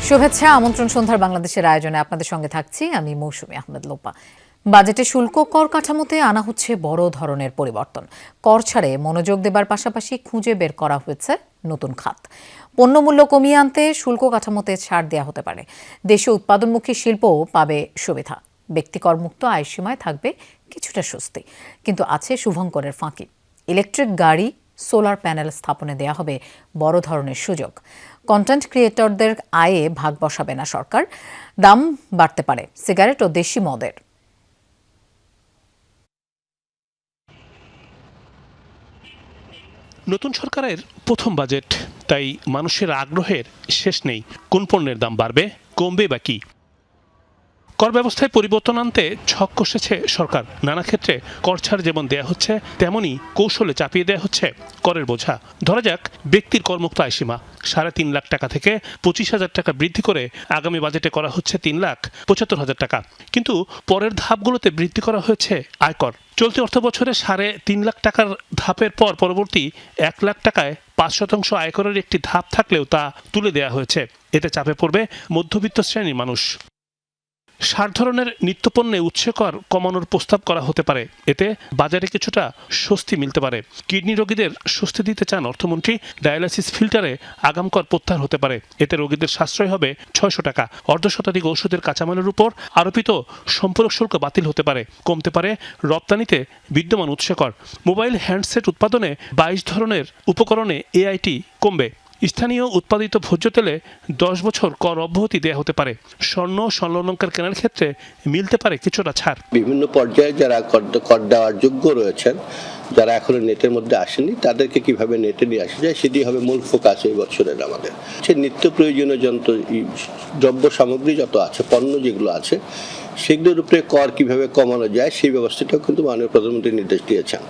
শুভেচ্ছা আমন্ত্রণ সন্ধ্যার বাংলাদেশের আয়োজনে আপনাদের সঙ্গে থাকছি আমি মৌসুমী আহমেদ লোপা। বাজেটে শুল্ক কর কাঠামোতে আনা হচ্ছে বড় ধরনের পরিবর্তন। কর ছাড়ে মনোযোগ দেবার পাশাপাশি খুঁজে বের করা হয়েছে নতুন খাত। পণ্যমূল্য কমিয়ে আনতে শুল্ক কাঠামোতে ছাড় দেওয়া হতে পারে। দেশে উৎপাদনমুখী শিল্পও পাবে সুবিধা। ব্যক্তি করমুক্ত আয়সীমায় থাকবে কিছুটা স্বস্তি, কিন্তু আছে শুভঙ্করের ফাঁকি। ইলেকট্রিক গাড়ি, সোলার প্যানেল স্থাপনে দেয়া হবে বড় ধরনের সুযোগ। কন্টেন্ট ক্রিয়েটরদের আয়ে ভাগ বসাবে না সরকার। দাম বাড়তে পারে সিগারেট ও দেশি মদের। নতুন সরকারের প্রথম বাজেট, তাই মানুষের আগ্রহের শেষ নেই। কোন পণ্যের দাম বাড়বে, কমবে বা কি? কর ব্যবস্থায় পরিবর্তন আনতে ছক কষেছে সরকার। নানা ক্ষেত্রে কর ছাড় যেমন দেয়া হচ্ছে, তেমনি কৌশলে চাপিয়ে দেয়া হচ্ছে করের বোঝা। ধরা যাক ব্যক্তির করমুক্ত আয়সীমা ৩.৫ লাখ টাকা থেকে ২৫,০০০ টাকা বৃদ্ধি করে আগামী বাজেটে করা হচ্ছে ৩,৭৫,০০০ টাকা। কিন্তু পরের ধাপগুলোতে বৃদ্ধি করা হয়েছে আয়কর। চলতি অর্থ বছরে ৩.৫ লাখ টাকার ধাপের পর পরবর্তী ১ লাখ টাকায় ৫% আয়করের একটি ধাপ থাকলেও তা তুলে দেওয়া হয়েছে। এতে চাপে পড়বে মধ্যবিত্ত শ্রেণীর মানুষ। ৬০ ধরনের নিত্যপণ্যে উৎস কর কমানোর প্রস্তাব করা হতে পারে। এতে বাজারে কিছুটা স্বস্তি মিলতে পারে। কিডনি রোগীদের স্বস্তি দিতে চান অর্থমন্ত্রী। ডায়ালাইসিস ফিল্টারে আগাম কর প্রত্যাহার হতে পারে। এতে রোগীদের সাশ্রয় হবে ৬০০ টাকা। অর্ধশতাধিক ওষুধের কাঁচামালের উপর আরোপিত সম্পূরক শুল্ক বাতিল হতে পারে। কমতে পারে রপ্তানিতে বিদ্যমান উৎস কর। মোবাইল হ্যান্ডসেট উৎপাদনে ২২ ধরনের উপকরণে এআইটি কমবে। স্থানীয় উৎপাদিত ভোজ্য তেলে ১০ বছর কর অব্যাহতি দেওয়া হতে পারে। স্বর্ণ স্বর্ণালংকার কেনার ক্ষেত্রে মিলতে পারে কিছুটা ছাড়। বিভিন্ন পর্যায়ে যারা কর দেওয়ার যোগ্য রয়েছেন, যারা এখনো নেটের মধ্যে আসেনি, তাদেরকে কিভাবে নেটে নিয়ে আসা যায় সেটি হবে মূল ফোকাস এই বছরের আমাদের। নিত্য প্রয়োজনীয় দ্রব্য সামগ্রী যত আছে, পণ্য যেগুলো আছে, সেগুলোর উপরে কর কিভাবে কমানো যায় সেই ব্যবস্থাটাও কিন্তু মাননীয় প্রধানমন্ত্রী নির্দেশ দিয়েছেন।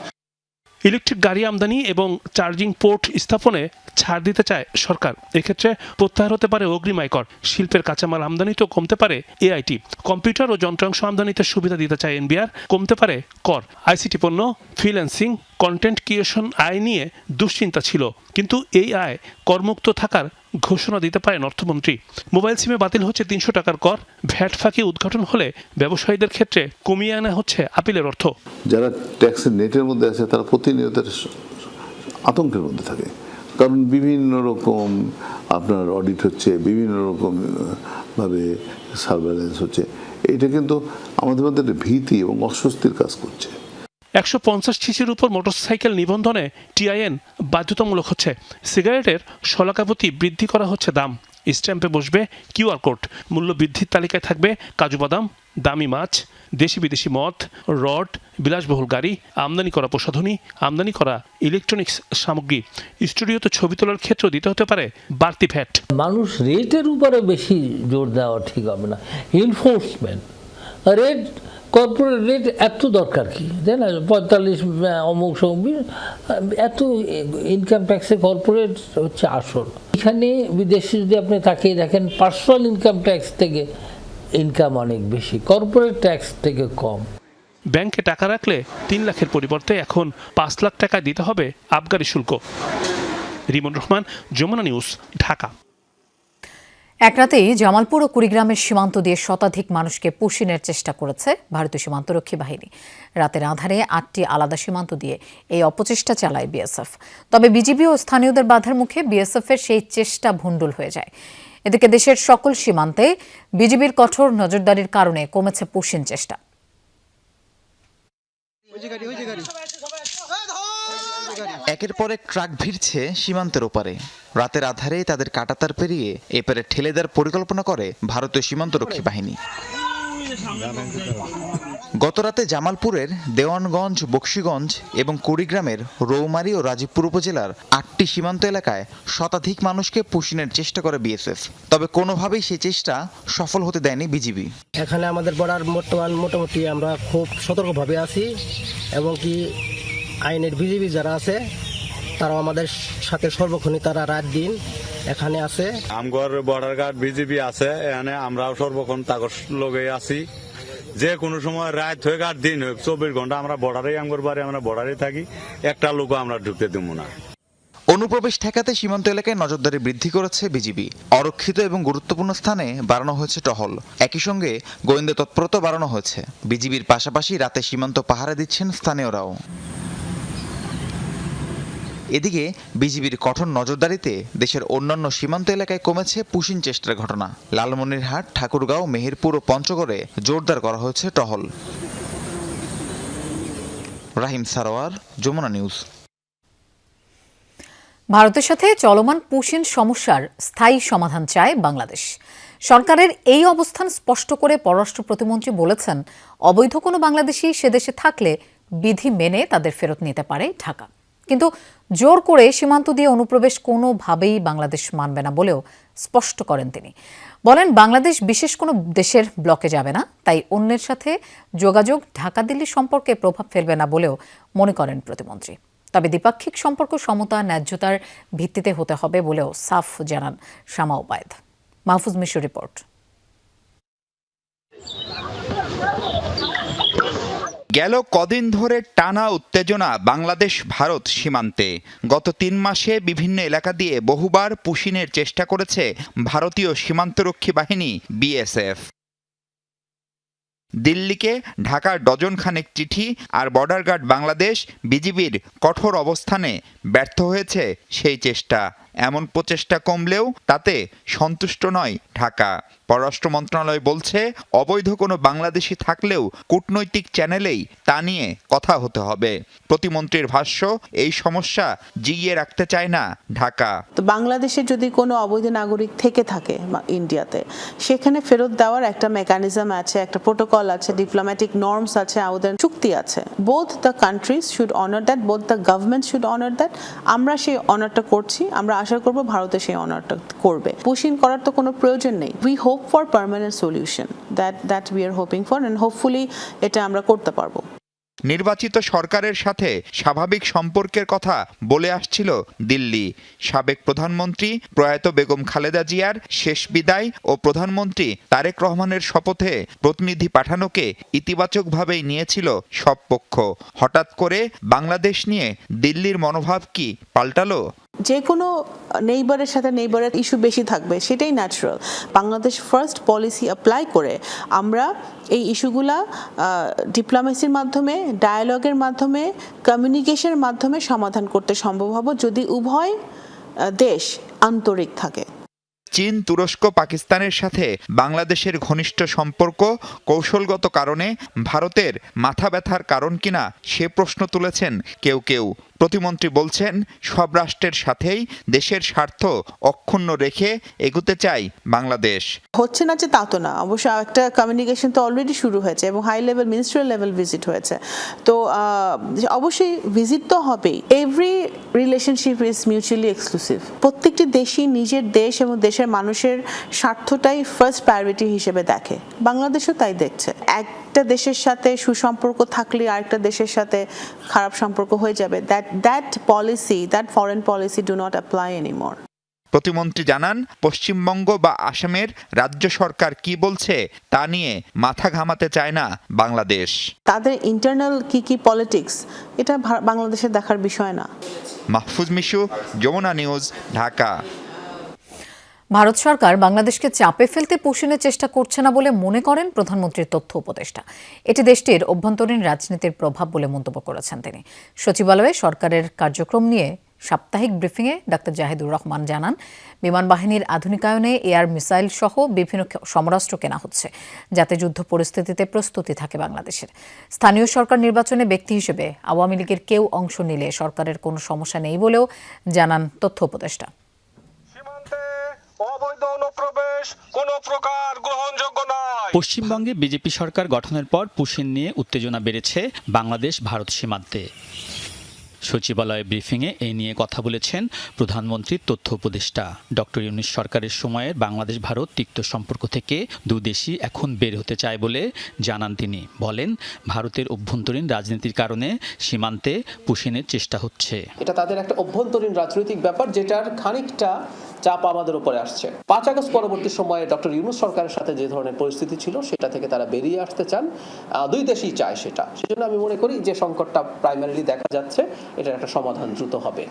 ইলেকট্রিক গাড়ি আমদানি এবং চার্জিং পোর্ট স্থাপনে ছাড় দিতে চায় সরকার। এক্ষেত্রে প্রত্যাহার হতে পারে অগ্রিম আয়কর। শিল্পের কাঁচামাল আমদানিতেও কমতে পারে এআইটি। কম্পিউটার ও যন্ত্রাংশ আমদানিতে সুবিধা দিতে চায় এনবিআর। কমতে পারে কর। আইসিটি পণ্য, ফ্রিল্যান্সিং, কন্টেন্ট ক্রিয়েশন আয় নিয়ে দুশ্চিন্তা ছিল, কিন্তু এই আয় করমুক্ত থাকার ঘোষণা দিতে পারেন অর্থমন্ত্রী। মোবাইল সিমে বাতিল হচ্ছে ৩০০ টাকার কর। ভ্যাট ফাঁকি উদ্ঘাটন হলে ব্যবসায়ীদের ক্ষেত্রে কমিয়ে আনা হচ্ছে আপিলের অর্থ। যারা ট্যাক্সের নেটের মধ্যে আছে তারা প্রতিনিয়ত আতঙ্কের মধ্যে থাকে, কারণ বিভিন্ন রকম আপনার অডিট হচ্ছে, বিভিন্ন রকম ভাবে সার্ভেলেন্স হচ্ছে। এটা কিন্তু আমাদের মধ্যে একটা ভীতি এবং অস্বস্তির কাজ করছে। ১৫০ সিসির উপর মোটরসাইকেল নিবন্ধনে টিআইএন বাধ্যতামূলক হচ্ছে। সিগারেটের শলাকাপতি বৃদ্ধি করা হচ্ছে দাম। স্ট্যাম্পে বসবে কিউআর কোড। মূল্য বৃদ্ধির তালিকায় থাকবে কাজু বাদাম, দামি মাছ, দেশি বিদেশি মদ, রড, বিলাসবহুল গাড়ি, আমদানি করা প্রসাধনী, আমদানি করা ইলেকট্রনিক্স সামগ্রী। স্টুডিওতে ছবি তোলার ক্ষেত্রে দিতে হতে পারে বাড়তি ভ্যাট। মানুষ রেটের উপরে বেশি জোর দেওয়া ঠিক হবে না। এনফোর্সমেন্ট রেট, কর্পোরেট রেট এত দরকার কি, তাই না? ৪৫ অমুক সমুক এত ইনকাম ট্যাক্সে কর্পোরেট হচ্ছে আসল। এখানে বিদেশে যদি আপনি তাকিয়ে দেখেন, পার্সোনাল ইনকাম ট্যাক্স থেকে ইনকাম অনেক বেশি, কর্পোরেট ট্যাক্স থেকে কম। ব্যাংকে টাকা রাখলে ৩ লাখের পরিবর্তে এখন ৫ লাখ টাকা দিতে হবে আবগারি শুল্ক। রিমন রহমান, যমুনা নিউজ, ঢাকা। এক রাতেই জামালপুর ও কুড়িগ্রামের সীমান্ত দিয়ে শতাধিক মানুষকে পুশিনের চেষ্টা করেছে ভারতীয় সীমান্তরক্ষী বাহিনী। রাতের আঁধারে ৮টি আলাদা সীমান্ত দিয়ে এই অপচেষ্টা চালায় বিএসএফ। তবে বিজিবি ও স্থানীয়দের বাধার মুখে বিএসএফের সেই চেষ্টা ভণ্ডুল হয়ে যায়। এদিকে দেশের সকল সীমান্তে বিজিবির কঠোর নজরদারির কারণে কমেছে পুশিন চেষ্টা। একের পর এক ট্রাক ভিড়ছে সীমান্তের ওপারে। রাতের আধারে তাদের কাঁটাতার পেরিয়ে এপারে ঠেলে দেওয়ার পরিকল্পনা করে ভারতীয় সীমান্তরক্ষী বাহিনী। গতরাতে জামালপুরের দেওয়ানগঞ্জ, বকশীগঞ্জ এবং কুড়িগ্রামের রৌমারী ও রাজীবপুর উপজেলার ৮টি সীমান্ত এলাকায় শতাধিক মানুষকে পুশিনের চেষ্টা করে বিএসএফ। তবে কোনোভাবেই সেই চেষ্টা সফল হতে দেয়নি বিজিবি। এখানে আমাদের বর্ডার মোটামুটি আমরা খুব সতর্কভাবে আছি, এবং কি আইনের বিজিবি যারা আছে তারাও আমাদের সাথে সর্বক্ষণই তারা রাত দিন এখানে আছে। আমগর বর্ডার গার্ড বিজিবি আছে এখানে, আমরাও সর্বক্ষণ তাগর লগে আছি। যে কোনো সময় রাত হয়ে আর দিন হোক ২৪ ঘন্টা আমরা বর্ডারেই আমগর বাড়ি, আমরা বর্ডারে থাকি। একটা লোক আমরা ঢুকতে দেবো না। অনুপ্রবেশ ঠেকাতে সীমান্ত এলাকায় নজরদারি বৃদ্ধি করেছে বিজিবি। অরক্ষিত এবং গুরুত্বপূর্ণ স্থানে বাড়ানো হয়েছে টহল। একই সঙ্গে গোয়েন্দা তৎপরতা বাড়ানো হয়েছে। বিজিবির পাশাপাশি রাতে সীমান্ত পাহারা দিচ্ছেন স্থানীয়রাও। এদিকে বিজিবির কঠোর নজরদারিতে দেশের অন্যান্য সীমান্ত এলাকায় কমেছে পুশিন চেষ্টার ঘটনা। লালমনিরহাট, ঠাকুরগাঁও, মেহেরপুর ও পঞ্চগড়ে জোরদার করা হয়েছে টহল। রাহিম সারোয়ার, যমুনা নিউজ। ভারতের সাথে চলমান পুশিন সমস্যার স্থায়ী সমাধান চায় বাংলাদেশ। সরকারের এই অবস্থান স্পষ্ট করে পররাষ্ট্র প্রতিমন্ত্রী বলেছেন, অবৈধ কোনো বাংলাদেশি সে দেশে থাকলে বিধি মেনে তাদের ফেরত নিতে পারে ঢাকা। কিন্তু জোর করে সীমান্ত দিয়ে অনুপ্রবেশ কোনোভাবেই বাংলাদেশ মানবে না বলেও স্পষ্ট করেন তিনি। বলেন, বাংলাদেশ বিশেষ কোনো দেশের ব্লকে যাবে না, তাই অন্যের সাথে যোগাযোগ ঢাকা দিল্লি সম্পর্কে প্রভাব ফেলবে না বলেও মনে করেন প্রতিমন্ত্রী। তবে দ্বিপাক্ষিক সম্পর্ক সমতা, ন্যায্যতার ভিত্তিতে হতে হবে বলেও সাফ জানান শামা ওবায়দ। মাহফুজ মিশুর রিপোর্ট। গেল কদিন ধরে টানা উত্তেজনা বাংলাদেশ ভারত সীমান্তে। গত 3 মাসে বিভিন্ন এলাকা দিয়ে বহুবার পুশিনের চেষ্টা করেছে ভারতীয় সীমান্তরক্ষী বাহিনী বিএসএফ। দিল্লিকে ঢাকার ডজন খানেক চিঠি আর বর্ডার গার্ড বাংলাদেশ বিজিবির কঠোর অবস্থানে ব্যর্থ হয়েছে সেই চেষ্টা। এমন প্রচেষ্টা কমলেও তাতে সন্তুষ্ট নয় ঢাকা। পররাষ্ট্র মন্ত্রণালয় বলছে, অবৈধ কোনো বাংলাদেশি থাকলেও কূটনৈতিক চ্যানেলেই তা নিয়ে কথা হতে হবে। প্রতিমন্ত্রীর ভাষ্য, এই সমস্যা জিইয়ে রাখতে চায় না ঢাকা। তো বাংলাদেশে যদি কোনো অবৈধ নাগরিক থেকে থাকে ইন্ডিয়াতে, সেখানে ফেরত দেওয়ার একটা মেকানিজম আছে, একটা প্রোটোকল আছে, ডিপ্লোম্যাটিক নর্মস আছে, আমাদের চুক্তি আছে। Both the countries should honour that, both the government should honour that. আমরা সেই অনারটা করছি, আমরা আশা করব ভারতে সেই অনারটা করবে। পুশিং করার তো কোনো প্রয়োজন নেই। We hope for permanent solution, that we are hoping for, and hopefully এটা আমরা করতে পারবো। নির্বাচিত সরকারের সাথে স্বাভাবিক সম্পর্কের কথা বলে আসছিল দিল্লি। সাবেক প্রধানমন্ত্রী প্রয়াত বেগম খালেদা জিয়ার শেষ বিদায় ও প্রধানমন্ত্রী তারেক রহমানের শপথে প্রতিনিধি পাঠানোকে ইতিবাচকভাবেই নিয়েছিল সব পক্ষ। হঠাৎ করে বাংলাদেশ নিয়ে দিল্লির মনোভাব কি পাল্টালো? যে কোনো নেইবারের সাথে নেইবারের ইস্যু বেশি থাকবে, সেটাই natural. Bangladesh first policy apply করে আমরা এই ইস্যুগুলা ডিপ্লোমেসির মাধ্যমে, ডায়ালগের মাধ্যমে, কমিউনিকেশনের মাধ্যমে সমাধান করতে সম্ভব হবে যদি উভয় দেশ আন্তরিক থাকে। চীন, তুরস্ক, পাকিস্তানের সাথে বাংলাদেশের ঘনিষ্ঠ সম্পর্ক কৌশলগত কারণে ভারতের মাথা ব্যথার কারণ কিনা সে প্রশ্ন তুলেছেন কেউ কেউ। প্রতিমন্ত্রী বলছেন, সব রাষ্ট্রের সাথেই দেশের স্বার্থ অক্ষুণ্ণ রেখে এগুতে চাই বাংলাদেশ। হচ্ছে না যে তা তো না, অবশ্য একটা কমিউনিকেশন তো অলরেডি শুরু হয়েছে এবং high level ministerial level visit হয়েছে। তো অবশ্যই ভিজিট তো হবেই। Every relationship is mutually exclusive. প্রত্যেকটি দেশই নিজের দেশ এবং দেশের মানুষের স্বার্থটাই ফার্স্ট প্রায়োরিটি হিসেবে দেখে। বাংলাদেশও তাই দেখছে। একটা দেশের সাথে সুসম্পর্ক থাকলে আরেকটা দেশের সাথে খারাপ সম্পর্ক হয়ে যাবে। That policy, that foreign policy do not apply anymore. প্রতিমন্ত্রী জানান, পশ্চিমবঙ্গ বা আসামের রাজ্য সরকার কি বলছে তা নিয়ে মাথা ঘামাতে চায় না বাংলাদেশ। তাদের ইন্টারনাল কি পলিটিক্স, এটা বাংলাদেশের দেখার বিষয় না। মাহফুজ মিশু, যমুনা নিউজ, ঢাকা। ভারত সরকার বাংলাদেশকে চাপে ফেলতে পুশিনের চেষ্টা করছে না বলে মনে করেন প্রধানমন্ত্রীর তথ্য উপদেষ্টা। এটি দেশটির অভ্যন্তরীণ রাজনীতির প্রভাব বলে মন্তব্য করেছেন তিনি। সচিবালয়ে সরকারের কার্যক্রম নিয়ে সাপ্তাহিক ব্রিফিংয়ে ডাক্তার জাহিদুর রহমান জানান, বিমান বাহিনীর আধুনিকায়নে এয়ার মিসাইল সহ বিভিন্ন সমরাস্ত্র কেনা হচ্ছে, যাতে যুদ্ধ পরিস্থিতিতে প্রস্তুতি থাকে বাংলাদেশের। স্থানীয় সরকার নির্বাচনে ব্যক্তি হিসেবে আওয়ামী লীগের কেউ অংশ নিলে সরকারের কোনো সমস্যা নেই বলেও জানান তথ্য উপদেষ্টা। পশ্চিমবঙ্গে বিজেপি সরকার গঠনের পর পুশিন নিয়ে উত্তেজনা বেড়েছে বাংলাদেশ ভারত সীমান্তে। সচিবালয়ে ব্রিফিংয়ে এই নিয়ে কথা বলেছেন প্রধানমন্ত্রীর তথ্য উপদেষ্টা। ডক্টর ইউনূস সরকারের সময়ে বাংলাদেশ ভারত তিক্ত সম্পর্ক থেকে দুদেশই এখন বের হতে চায় বলে জানান তিনি। বলেন, ভারতের অভ্যন্তরীণ রাজনীতির কারণে সীমান্তে পুশিনের চেষ্টা হচ্ছে। এটা তাদের একটা অভ্যন্তরীণ রাজনৈতিক ব্যাপার, যেটার খানিকটা চাপ আমাদের উপরে আসছে। 5 আগস্ট পরবর্তী সময়ে ডক্টর ইউনূস সরকারের সাথে যে ধরনের পরিস্থিতি ছিল, সেটা থেকে তারা বেরিয়ে আসতে চান। দুই দেশই চায় সেটা। সেজন্য আমি মনে করি যে সংকটটা প্রাইমারিলি দেখা যাচ্ছে এটার একটা সমাধান দ্রুত হবে।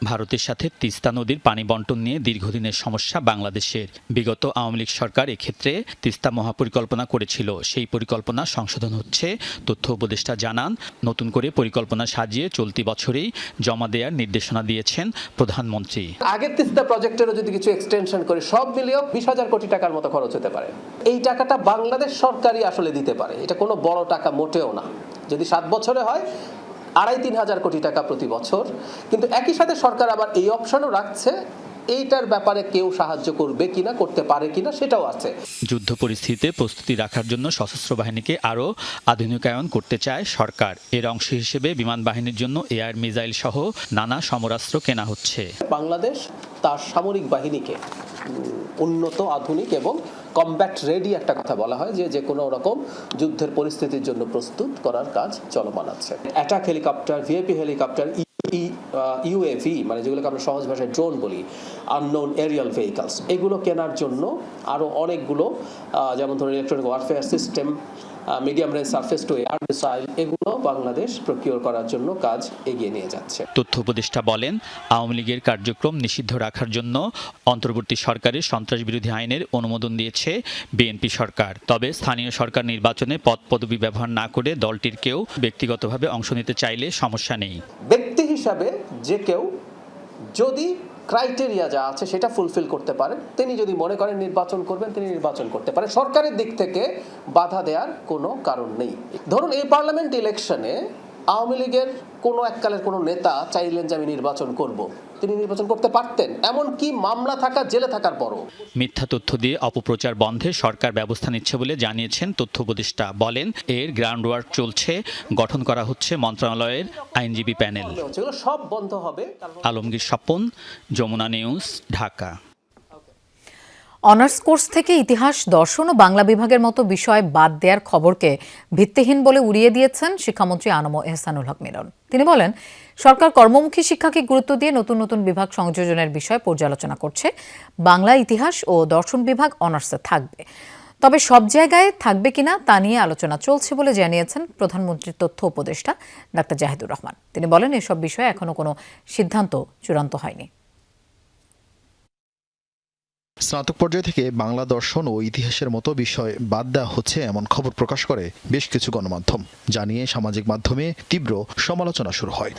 ভারতের সাথে তিস্তা নদীর পানি বন্টন নিয়ে দীর্ঘদিনের সমস্যা বাংলাদেশের। বিগত আওয়ামী লীগ সরকার এক্ষেত্রে তিস্তা মহাপরিকল্পনা করেছিল, সেই পরিকল্পনা সংশোধন হচ্ছে। তথ্য উপদেষ্টা জানান, নতুন করে পরিকল্পনা সাজিয়ে চলতি বছরেই জমা দেওয়ার নির্দেশনা দিয়েছেন প্রধানমন্ত্রী। আগের তিস্তা প্রজেক্টেরও যদি কিছু এক্সটেনশন করে সব মিলিয়েও 20,000 কোটি টাকার মতো খরচ হতে পারে। এই টাকাটা বাংলাদেশ সরকারই আসলে দিতে পারে, এটা কোনো বড় টাকা মোটেও না। যদি 7 বছরে হয় 2,500-3,000 কোটি টাকা প্রতি বছর। কিন্তু একই সাথে সরকার আবার এই অপশনও রাখছে, এইটার ব্যাপারে কেউ সাহায্য করবে কিনা, করতে পারে কিনা সেটাও আছে। যুদ্ধ পরিস্থিতিতে প্রস্তুতি রাখার জন্য সশস্ত্র বাহিনীকে আরও আধুনিকায়ন করতে চায় সরকার। এর অংশ হিসেবে বিমান বাহিনীর জন্য এয়ার মিসাইল সহ নানা সমরাস্ত্র কেনা হচ্ছে। বাংলাদেশ তার সামরিক বাহিনীকে উন্নত, আধুনিক এবং কমব্যাট রেডি একটা কথা বলা হয়, যে কোনো রকম যুদ্ধের পরিস্থিতির জন্য প্রস্তুত করার কাজ চলমান আছে। Attack helicopter, VIP helicopter, UAV মানে যেগুলোকে আমরা সহজ ভাষায় ড্রোন বলি, আননোন এরিয়াল ভেহিকলস, এগুলো কেনার জন্য আরও অনেকগুলো, যেমন ধরুন electronic warfare system, medium range surface two air missile, এগুলো বাংলাদেশ প্রকিউর করার জন্য কাজ এগিয়ে নিয়ে যাচ্ছে। তথ্য উপদেষ্টা বলেন, আওয়ামী লীগের কার্যক্রম নিষিদ্ধ রাখার জন্য অন্তর্বর্তী সরকারের সন্ত্রাস বিরোধী আইনের অনুমোদন দিয়েছে বিএনপি সরকার। তবে স্থানীয় সরকার নির্বাচনে পদ পদবি ব্যবহার না করে দলটির কেউ ব্যক্তিগতভাবে অংশ নিতে চাইলে সমস্যা নেই। ব্যক্তি হিসাবে যে কেউ যদি ক্রাইটেরিয়া যা আছে সেটা ফুলফিল করতে পারেন, তিনি যদি মনে করেন নির্বাচন করবেন, তিনি নির্বাচন করতে পারেন। সরকারের দিক থেকে বাধা দেওয়ার কোনো কারণ নেই। ধরুন এই পার্লামেন্ট ইলেকশনে আওয়ামী লীগের কোনো এককালের কোনো নেতা চাইলেন যে আমি নির্বাচন করব, তিনি নির্বাচন করতে পারতেন, এমনকি মামলা থাকা, জেলে থাকার পরও। মিথ্যা তথ্য দিয়ে অপপ্রচার বন্ধে সরকার ব্যবস্থা নিচ্ছে বলে জানিয়েছেন তথ্য উপদেষ্টা। বলেন, এর গ্রাউন্ড ওয়ার্ক চলছে, গঠন করা হচ্ছে মন্ত্রণালয়ের আইনজীবী প্যানেল। সেগুলো সব বন্ধ হবে। Alamgir Swapan, Jamuna news, Dhaka. Honours course থেকে ইতিহাস, দর্শন ও বাংলা বিভাগের মতো বিষয় বাদ দেওয়ার খবরকে ভিত্তিহীন বলে উড়িয়ে দিয়েছেন শিক্ষামন্ত্রী আনম এহসানুল হক মিলন। তিনি বলেন, সরকার কর্মমুখী শিক্ষাকে গুরুত্ব দিয়ে নতুন নতুন বিভাগ সংযোজনের বিষয় পর্যালোচনা করছে। বাংলা, ইতিহাস ও দর্শন বিভাগ অনার্সে থাকবে, তবে সব জায়গায় থাকবে কিনা তা নিয়ে আলোচনা চলছে বলে জানিয়েছেন প্রধানমন্ত্রীর তথ্য উপদেষ্টা ডাক্তার জাহিদুর রহমান। তিনি বলেন, এসব বিষয়ে এখনো কোনো সিদ্ধান্ত চূড়ান্ত হয়নি। স্নাতক পর্যায় থেকে বাংলা, দর্শন ও ইতিহাসের মতো বিষয় বাদ দেওয়া হচ্ছে এমন খবর প্রকাশ করে বেশ কিছু গণমাধ্যম, জানিয়ে সামাজিক মাধ্যমে তীব্র সমালোচনা শুরু হয়।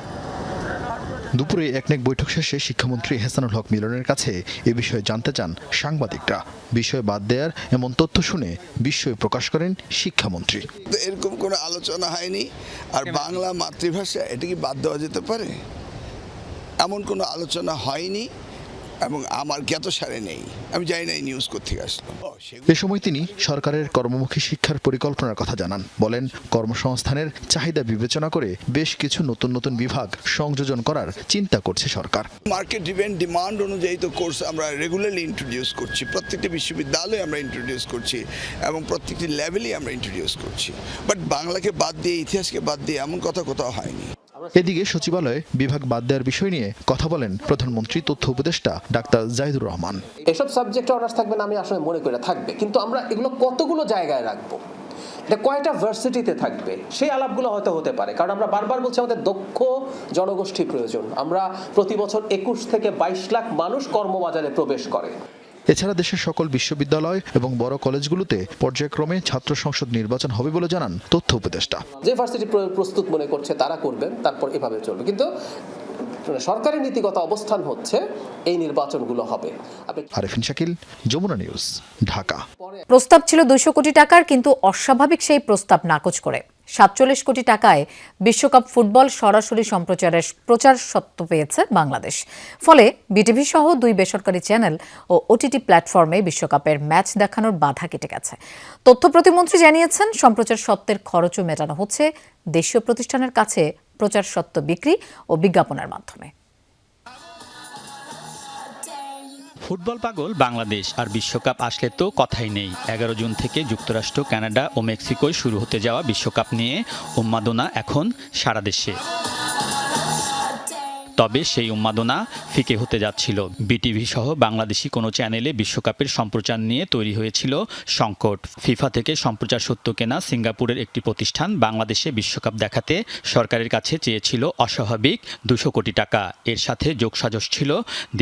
দুপুরে একনেক বৈঠক শেষে শিক্ষামন্ত্রী এহসানুল হক মিলনের কাছে এ বিষয়ে জানতে চান সাংবাদিকরা। বিষয় বাদ দেওয়ার এমন তথ্য শুনে বিস্ময় প্রকাশ করেন শিক্ষামন্ত্রী। এরকম কোনো আলোচনা হয়নি। আর বাংলা মাতৃভাষা, এটা কি বাদ দেওয়া যেতে পারে? এমন কোনো আলোচনা হয়নি এবং আমার জ্ঞাতসারে নেই। আমি জানি না এই নিউজ কোত্থেকে আসলো। এ সময় তিনি সরকারের কর্মমুখী শিক্ষার পরিকল্পনার কথা জানান। বলেন, কর্মসংস্থানের চাহিদা বিবেচনা করে বেশ কিছু নতুন নতুন বিভাগ সংযোজন করার চিন্তা করছে সরকার। মার্কেট ড্রিভেন ডিমান্ড অনুযায়ী তো কোর্স আমরা রেগুলারলি ইন্ট্রোডিউস করছি, প্রত্যেকটি বিশ্ববিদ্যালয়ে আমরা ইন্ট্রোডিউস করছি এবং প্রত্যেকটি লেভেলেই আমরা ইন্ট্রোডিউস করছি। বাট বাংলাকে বাদ দিয়ে, ইতিহাসকে বাদ দিয়ে এমন কথা কোথাও হয়নি। এদিকে সচিবালয়ে বিভাগ বাদ দেওয়ার বিষয় নিয়ে কথা বলেন প্রধানমন্ত্রী তথ্য উপদেষ্টা ডাক্তার জাহিদুর রহমান। এসব সাবজেক্টে অনার্স থাকবে না আমি আসলে মনে করে থাকবে, কিন্তু আমরা এগুলো কতগুলো জায়গায় রাখবো, এটা কয়টা ভার্সিটিতে থাকবে, সেই আলাপগুলো হয়তো হতে পারে। কারণ আমরা বারবার বলছি আমাদের দক্ষ জনগোষ্ঠী প্রয়োজন। আমরা প্রতি বছর 21 থেকে 22 লাখ মানুষ কর্মবাজারে প্রবেশ করে। এছাড়া দেশের সকল বিশ্ববিদ্যালয় এবং বড় কলেজগুলোতে পর্যায়ক্রমে ছাত্র সংসদ নির্বাচন হবে বলে জানান তথ্য উপদেষ্টা। যে ভার্সিটি প্রস্তুত মনে করছে তারা করবেন, তারপর এভাবে চলবে। কিন্তু সরকারের নীতিগত অবস্থান হচ্ছে এই নির্বাচনগুলো হবে। আরেফিন শাকিল, যমুনা নিউজ, ঢাকা। প্রস্তাব ছিল 200 কোটি টাকার, কিন্তু অস্বাভাবিক সেই প্রস্তাব নাকচ করে 47 কোটি টাকায় বিশ্বকাপ ফুটবল সরাসরি সম্প্রচারের প্রচার সত্ত্ব পেয়েছে বাংলাদেশ। ফলে বিটিভি সহ 2 বেসরকারি চ্যানেল ও ওটিটি প্ল্যাটফর্মে বিশ্বকাপের ম্যাচ দেখানোর বাধা কেটে গেছে। তথ্য প্রতিমন্ত্রী জানিয়েছেন, সম্প্রচার সত্ত্বের খরচও মেটানো হচ্ছে দেশীয় প্রতিষ্ঠানের কাছে প্রচার সত্ত্ব বিক্রি ও বিজ্ঞাপনের মাধ্যমে। ফুটবল পাগল বাংলাদেশ, আর বিশ্বকাপ আসলে তো কথাই নেই। 11 জুন থেকে যুক্তরাষ্ট্র, কানাডা ও মেক্সিকোয় শুরু হতে যাওয়া বিশ্বকাপ নিয়ে উন্মাদনা এখন সারা দেশে। তবে সেই উন্মাদনা ফিকে হতে যাচ্ছিল। বিটিভি সহ বাংলাদেশি কোনো চ্যানেলে বিশ্বকাপের সম্প্রচার নিয়ে তৈরি হয়েছিল সংকট। ফিফা থেকে সম্প্রচার সত্য কেনা সিঙ্গাপুরের একটি প্রতিষ্ঠান বাংলাদেশে বিশ্বকাপ দেখাতে সরকারের কাছে চেয়েছিল অস্বাভাবিক 200 কোটি টাকা। এর সাথে যোগসাজশ ছিল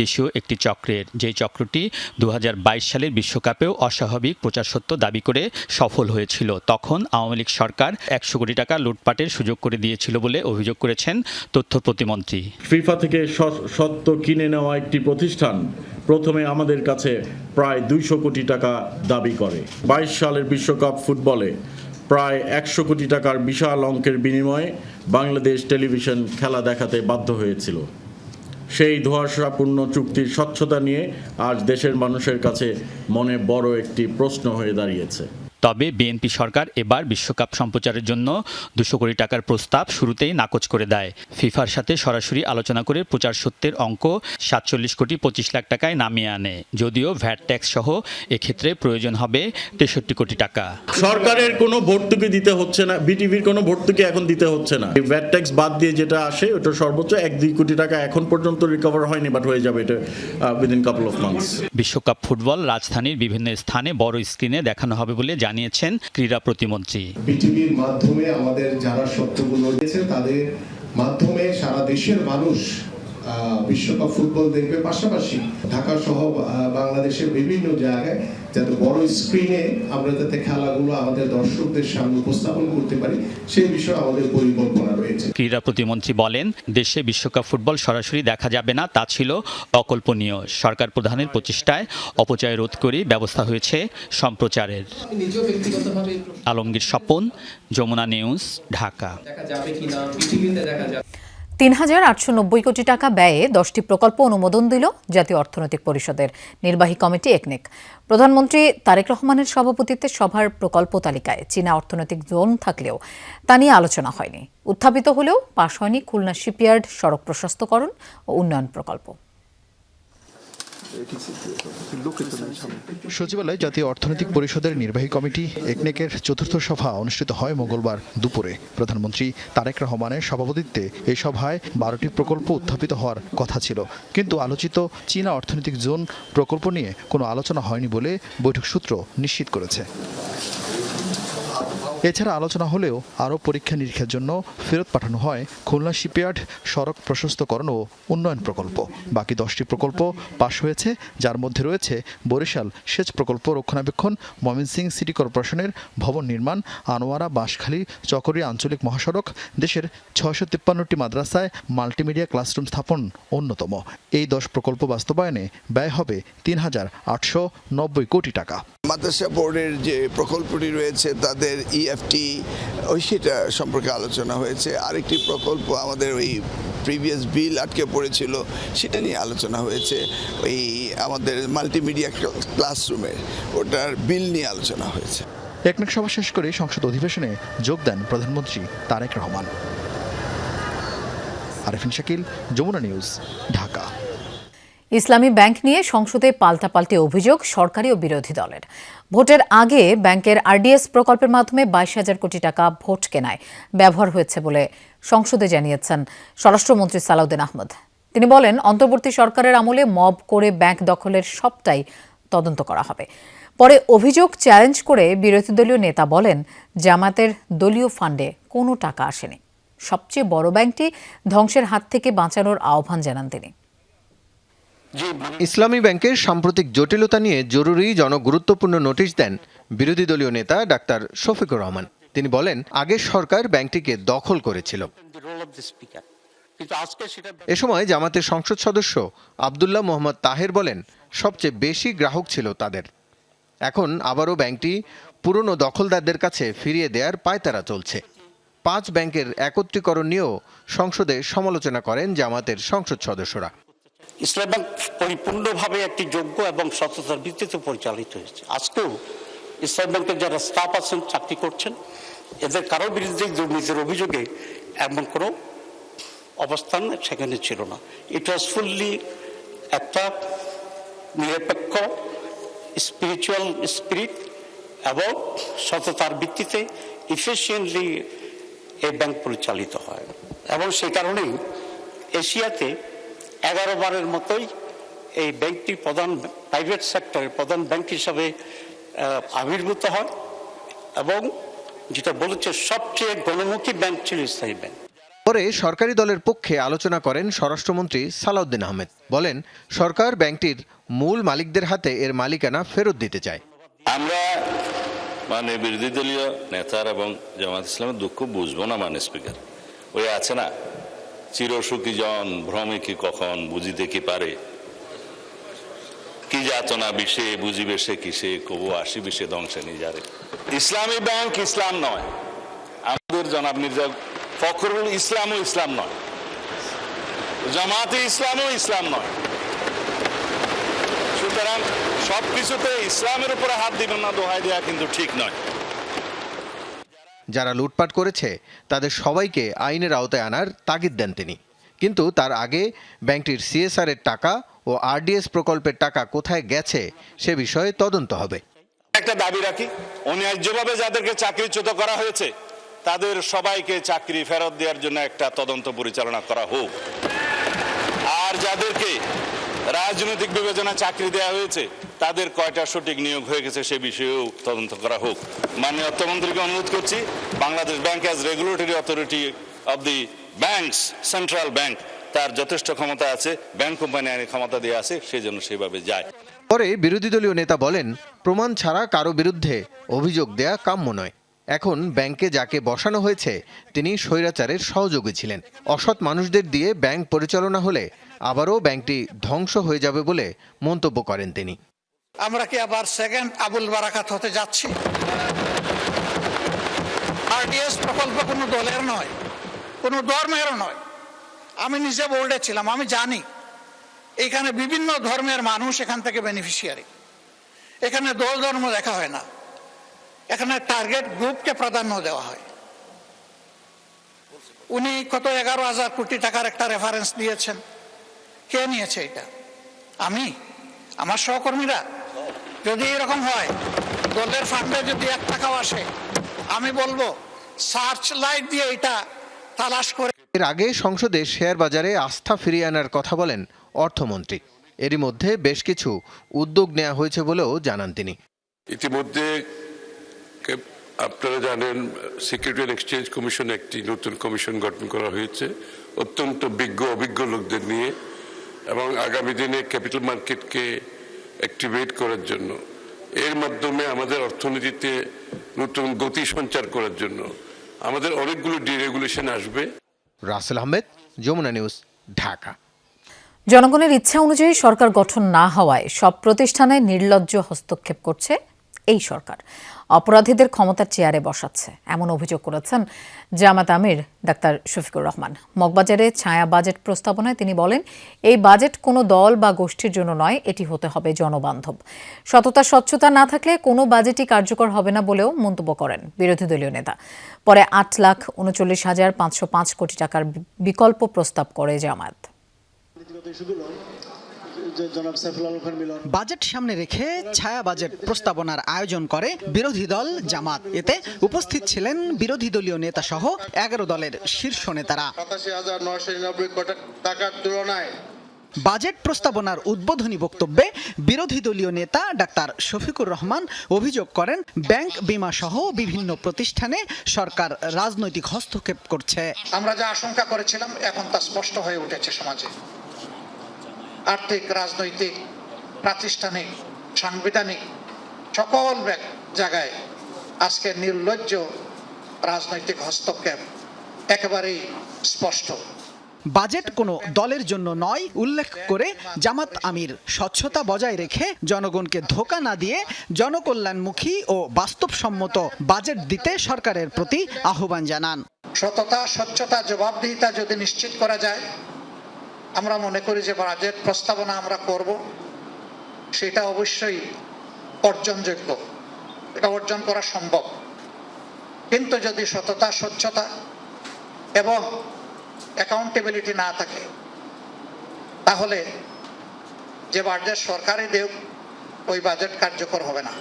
দেশীয় একটি চক্রের, যেই চক্রটি 2022 সালের বিশ্বকাপেও অস্বাভাবিক প্রচার সত্য দাবি করে সফল হয়েছিল। তখন আওয়ামী লীগ সরকার 100 কোটি টাকা লুটপাটের সুযোগ করে দিয়েছিল বলে অভিযোগ করেছেন তথ্য প্রতিমন্ত্রী। ফিফা থেকে সত্য কিনে নেওয়া একটি প্রতিষ্ঠান প্রথমে আমাদের কাছে প্রায় 200 কোটি টাকা দাবি করে। 22 সালের বিশ্বকাপ ফুটবলে প্রায় 100 কোটি টাকার বিশাল অঙ্কের বিনিময়ে বাংলাদেশ টেলিভিশন খেলা দেখাতে বাধ্য হয়েছিল। সেই ধোঁয়াশাপূর্ণ চুক্তির স্বচ্ছতা নিয়ে আজ দেশের মানুষের কাছে মনে বড় একটি প্রশ্ন হয়ে দাঁড়িয়েছে। তবে বিএনপি সরকার এবার বিশ্বকাপ সম্প্রচারের জন্য 200 কোটি টাকার প্রস্তাব শুরুতেই নাকচ করে দেয়। ফিফার সাথে সরাসরি আলোচনা করে প্রচার সত্যের অঙ্ক 47 কোটি 25 লাখ টাকায় নামিয়ে আনে। যদিও ভ্যাট ট্যাক্স সহ এক্ষেত্রে প্রয়োজন হবে 63 কোটি টাকা। সরকারের কোনো ভর্তুকি দিতে হচ্ছে না, বিটিভির কোনো ভর্তুকি এখন দিতে হচ্ছে না। ভ্যাট ট্যাক্স বাদ দিয়ে যেটা আসে ওটা সর্বোচ্চ 1-2 কোটি টাকা এখন পর্যন্ত রিকভার হয়নি, বাট হয়ে যাবে এটা উইদিন কাপল অফ মান্থস। বিশ্বকাপ ফুটবল রাজধানীর বিভিন্ন স্থানে বড় স্ক্রিনে দেখানো হবে বলে জানিয়েছেন ক্রীড়া প্রতিমন্ত্রী। বিটিভির মাধ্যমে আমাদের যারা সত্যগুলো রয়েছে তাদের মাধ্যমে সারা দেশের মানুষ বিশ্বকাপ ফুটবল দেখবে, পাশাপাশি ঢাকা সহ বাংলাদেশের বিভিন্ন জায়গায় যাতে বড় স্ক্রিনে আমরা যাতে খেলাগুলো আমাদের দর্শকদের সামনে উপস্থাপন করতে পারি সেই বিষয়ে আমাদের পরিকল্পনা রয়েছে। ক্রীড়া প্রতিমন্ত্রী বলেন, দেশে বিশ্বকাপ ফুটবল সরাসরি দেখা যাবে না তা ছিল অকল্পনীয়। সরকার প্রধানের প্রচেষ্টায় অপচয় রোধ করে ব্যবস্থা হয়েছে সম্প্রচারের। আলমগীর স্বপন, যমুনা নিউজ, ঢাকা। ৩,৮৯০ কোটি টাকা ব্যয়ে 10টি প্রকল্প অনুমোদন দিল জাতীয় অর্থনৈতিক পরিষদের নির্বাহী কমিটি একনেক। প্রধানমন্ত্রী তারেক রহমানের সভাপতিত্বে সভার প্রকল্প তালিকায় চীনা অর্থনৈতিক জোন থাকলেও তা নিয়ে আলোচনা হয়নি। উত্থাপিত হলেও পাশ হয়নি খুলনা শিপইয়ার্ড সড়ক প্রশস্তকরণ ও উন্নয়ন প্রকল্প। সচিবালয়ে জাতীয় অর্থনৈতিক পরিষদের নির্বাহী কমিটি একনেকের চতুর্থ সভা অনুষ্ঠিত হয় মঙ্গলবার দুপুরে। প্রধানমন্ত্রী তারেক রহমানের সভাপতিত্বে এই সভায় 12টি প্রকল্প উত্থাপিত হওয়ার কথা ছিল, কিন্তু আলোচিত চীনা অর্থনৈতিক জোন প্রকল্প নিয়ে কোনো আলোচনা হয়নি বলে বৈঠক সূত্র নিশ্চিত করেছে। এছাড়া আলোচনা হলেও আরও পরীক্ষা নিরীক্ষার জন্য ফেরত পাঠানো হয় খুলনা শিপইয়ার্ড সড়ক প্রশস্তকরণ ও উন্নয়ন প্রকল্প। বাকি 10টি প্রকল্প পাশ হয়েছে, যার মধ্যে রয়েছে বরিশাল সেচ প্রকল্প রক্ষণাবেক্ষণ, ময়মনসিংহ সিটি কর্পোরেশনের ভবন নির্মাণ, আনোয়ারা বাঁশখালী চকরিয়া আঞ্চলিক মহাসড়ক, দেশের 653টি মাদ্রাসায় মাল্টিমিডিয়া ক্লাসরুম স্থাপন অন্যতম। এই 10 প্রকল্প বাস্তবায়নে ব্যয় হবে ৩,৮৯০ কোটি টাকা। মাদ্রাসা বোর্ডের যে প্রকল্পটি রয়েছে তাদের ইএফটি সেটা সম্পর্কে আলোচনা হয়েছে। আরেকটি প্রকল্প আমাদের ওই প্রিভিয়াস বিল আটকে পড়েছিল সেটা নিয়ে আলোচনা হয়েছে। ওই আমাদের মাল্টিমিডিয়া ক্লাসরুমের ওটার বিল নিয়ে আলোচনা হয়েছে। একনেক সভা শেষ করে সংসদ অধিবেশনে যোগ দেন প্রধানমন্ত্রী তারেক রহমান। আরেফিন শাকিল, যমুনা নিউজ, ঢাকা। ইসলামী ব্যাংক নিয়ে সংসদে পাল্টাপাল্টি অভিযোগ সরকারি ও বিরোধী দলের। ভোটের আগে ব্যাংকের আরডিএস প্রকল্পের মাধ্যমে 22,000 কোটি টাকা ভোট কেনায় ব্যবহার হয়েছে বলে সংসদে জানিয়েছেন স্বরাষ্ট্রমন্ত্রী সালাউদ্দিন আহমেদ। তিনি বলেন, অন্তর্বর্তী সরকারের আমলে মব করে ব্যাংক দখলের সবটাই তদন্ত করা হবে। পরে অভিযোগ চ্যালেঞ্জ করে বিরোধী দলীয় নেতা বলেন, জামাতের দলীয় ফান্ডে কোনো টাকা আসেনি। সবচেয়ে বড় ব্যাংকটি ধ্বংসের হাত থেকে বাঁচানোর আহ্বান জানান তিনি। ইসলামী ব্যাংকের সাম্প্রতিক জটিলতা নিয়ে জরুরি জনগুরুত্বপূর্ণ নোটিশ দেন বিরোধী দলীয় নেতা ডাক্তার শফিকুর রহমান। তিনি বলেন, আগের সরকার ব্যাংকটিকে দখল করেছিল। এ সময় জামাতের সংসদ সদস্য আব্দুল্লাহ মোহাম্মদ তাহের বলেন, সবচেয়ে বেশি গ্রাহক ছিল তাদের। এখন আবারও ব্যাংকটি পুরনো দখলদারদের কাছে ফিরিয়ে দেওয়ার পায়তারা চলছে। 5 ব্যাংকের একত্রীকরণ নিয়েও সংসদে সমালোচনা করেন জামাতের সংসদ সদস্যরা। ইসলাম ব্যাংক পরিপূর্ণভাবে একটি যোগ্য এবং সততার ভিত্তিতে পরিচালিত হয়েছে। আজকেও ইসলাম ব্যাংকের যারা স্টাফ আছেন, চাকরি করছেন, এদের কারোর বিরুদ্ধে দুর্নীতির অভিযোগে এমন কোনো অবস্থান সেখানে ছিল না। ইট ওয়াজ ফুললি একটা নিরপেক্ষ স্পিরিচুয়াল স্পিরিট এবং সততার ভিত্তিতে ইফিশিয়েন্টলি এই ব্যাংক পরিচালিত হয় এবং সেই কারণেই এশিয়াতে 11 বারের মতোই এই ব্যাংকটি প্রধান প্রাইভেট সেক্টরের প্রধান ব্যাংক হিসাবে আবির্ভূত হয় এবং যেটা বলেছে সবচেয়ে গণমুখী ব্যাংক ছিল ইসলামী ব্যাংক। পরে সরকারি দলের পক্ষে আলোচনা করেন স্বরাষ্ট্রমন্ত্রী সালাউদ্দিন আহমেদ। বলেন, সরকার ব্যাংকটির মূল মালিকদের হাতে এর মালিকানা ফেরত দিতে চায়। আমরা বিরোধী দলীয় নেতার এবং জামাত ইসলামের দুঃখ বুঝবো না স্পিকার। ওই আছে না, চিরসুখী জন ভ্রমে কি কখন বুঝিতে কি পারে, কি যাতনা বিষে বুঝিবে সে কিসে, কবু আসি বিষে ধ্বংসে নিজারে। ইসলামী ব্যাংক ইসলাম নয়, আমাদের জনাব মির্জা ফখরুল ইসলামও ইসলাম নয়, জামাতে ইসলামও ইসলাম নয়। সুতরাং সবকিছুতে ইসলামের উপরে হাত দিবেন না দোহাই দেওয়া কিন্তু ঠিক নয়। যারা লুটপাট করেছে তাদের সবাইকে আইনের আওতায় আনার তাগিদ দেন তিনি। কিন্তু তার আগে ব্যাংকটির CSR এর টাকা ও RDS প্রকল্পের টাকা কোথায় গেছে সে বিষয়ে তদন্ত হবে। একটা দাবি রাখি, অন্যায্যভাবে যাদেরকে চাকরিচ্যুত করা হয়েছে তাদের সবাইকে চাকরি ফেরত দেওয়ার জন্য একটা তদন্ত পরিচালনা করা হোক। আর যাদেরকে রাজনৈতিক বিবেচনায় চাকরি দেওয়া হয়েছে তাদের কয়টা সঠিক নিয়োগ হয়ে গেছে সে বিষয়েও তদন্ত করা হোক। মাননীয় অর্থমন্ত্রীকে অনুরোধ করছি, Bangladesh bank as regulatory authority of the banks, central bank, তার যথেষ্ট ক্ষমতা আছে, ব্যাংক কোম্পানি আইনের ক্ষমতা দেওয়া আছে, সেই জন্য সেভাবে যায়। পরে বিরোধী দলীয় নেতা বলেন, প্রমাণ ছাড়া কারো বিরুদ্ধে অভিযোগ দেয়া কাম্য নয়। এখন ব্যাংকে যাকে বসানো হয়েছে তিনি স্বৈরাচারের সহযোগী ছিলেন। অসৎ মানুষদের দিয়ে ব্যাংক পরিচালনা হলে আবারও ব্যাংকটি ধ্বংস হয়ে যাবে বলে মন্তব্য করেন তিনি। আমরা কি আবার সেকেন্ড আবুল বারাকাত হতে যাচ্ছি? RDS প্রকল্প কোনো দলের নয়, কোনো ধর্মেরও নয়। আমি নিজে বোর্ডে ছিলাম, আমি জানি এখানে বিভিন্ন ধর্মের মানুষ এখান থেকে বেনিফিশিয়ারি। এখানে দল ধর্ম দেখা হয় না, এখানে টার্গেট গ্রুপকে প্রাধান্য দেওয়া হয়। উনি কত 11,000 কোটি টাকার একটা রেফারেন্স দিয়েছেন, কে নিয়েছে এটা? আমি, আমার সহকর্মীরা? যদি এরকম হয়, দলের ফান্ডে যদি 1 টাকাও আসে, আমি বলবো সার্চ লাইট দিয়ে এটা তালাশ করে। এর আগে সংসদে শেয়ার বাজারে আস্থা ফিরিয়ে আনার কথা বলেন অর্থমন্ত্রী। এরই মধ্যে বেশ কিছু উদ্যোগ নেওয়া হয়েছে বলেও জানান তিনি। ইতিমধ্যে আপনারা জানেন, সিকিউরিটি অ্যান্ড এক্সচেঞ্জ কমিশন একটি নতুন কমিশন গঠন করা হয়েছে অত্যন্ত অভিজ্ঞ লোকদের নিয়ে, এবং আগামী দিনে ক্যাপিটাল মার্কেটকে অ্যাক্টিভেট করার জন্য, এর মাধ্যমে আমাদের অর্থনীতিতে নতুন গতি সঞ্চার করার জন্য আমাদের অনেকগুলো ডিরেগুলেশন আসবে। রাসেল আহমেদ, যমুনা নিউজ, ঢাকা। জনগণের ইচ্ছা অনুযায়ী সরকার গঠন না হওয়ায় সব প্রতিষ্ঠানে নির্লজ্জ হস্তক্ষেপ করছে এই সরকার, অপরাধীদের ক্ষমতার চেয়ারে বসাচ্ছে, এমন অভিযোগ করেছেন জামাত আমির ডাক্তার শফিকুর রহমান। মগবাজারে ছায়া বাজেট প্রস্তাবনায় তিনি বলেন, এই বাজেট কোনো দল বা গোষ্ঠীর জন্য নয়, এটি হতে হবে জনবান্ধব। সততা স্বচ্ছতা না থাকলে কোনো বাজেটই কার্যকর হবে না বলেও মন্তব্য করেন বিরোধী দলীয় নেতা। পরে 8,39,505 কোটি টাকার বিকল্প প্রস্তাব করে জামায়াত। বাজেট সামনে রেখে ছায়া বাজেট প্রস্তাবনার আয়োজন করে বিরোধী দল জামাত। এতে উপস্থিত ছিলেন বিরোধী দলীয় নেতা সহ 11 দলের শীর্ষ নেতারা। 87,999 কোটি টাকার তুলনায় বাজেট প্রস্তাবনার উদ্বোধনী বক্তব্যে বিরোধী দলীয় নেতা ডাক্তার শফিকুর রহমান অভিযোগ করেন, ব্যাংক, বীমা সহ বিভিন্ন প্রতিষ্ঠানে সরকার রাজনৈতিক হস্তক্ষেপ করছে। আমরা যা আশঙ্কা করেছিলাম এখন তা স্পষ্ট হয়ে উঠেছে। সমাজে আর্থিক, রাজনৈতিক, প্রাতিষ্ঠানিক, সাংবিধানিক সকল জায়গায় আজকে নির্লজ্জ রাজনৈতিক হস্তক্ষেপ একেবারেই স্পষ্ট। বাজেট কোনো দলের জন্য নয় উল্লেখ করে জামাত আমির স্বচ্ছতা বজায় রেখে জনগণকে ধোঁকা না দিয়ে জনকল্যাণমুখী ও বাস্তবসম্মত বাজেট দিতে সরকারের প্রতি আহ্বান জানান। সততা, স্বচ্ছতা, জবাবদিহিতা যদি নিশ্চিত করা যায়, আমরা মনে করি যে বাজেট প্রস্তাবনা আমরা করব সেটা অবশ্যই অর্জনযোগ্য, এটা অর্জন করা সম্ভব। কিন্তু যদি সততা, স্বচ্ছতা এবং অ্যাকাউন্টেবিলিটি না থাকে, তাহলে যে বাজেট সরকারই দেব ওই বাজেট কার্যকর হবে না।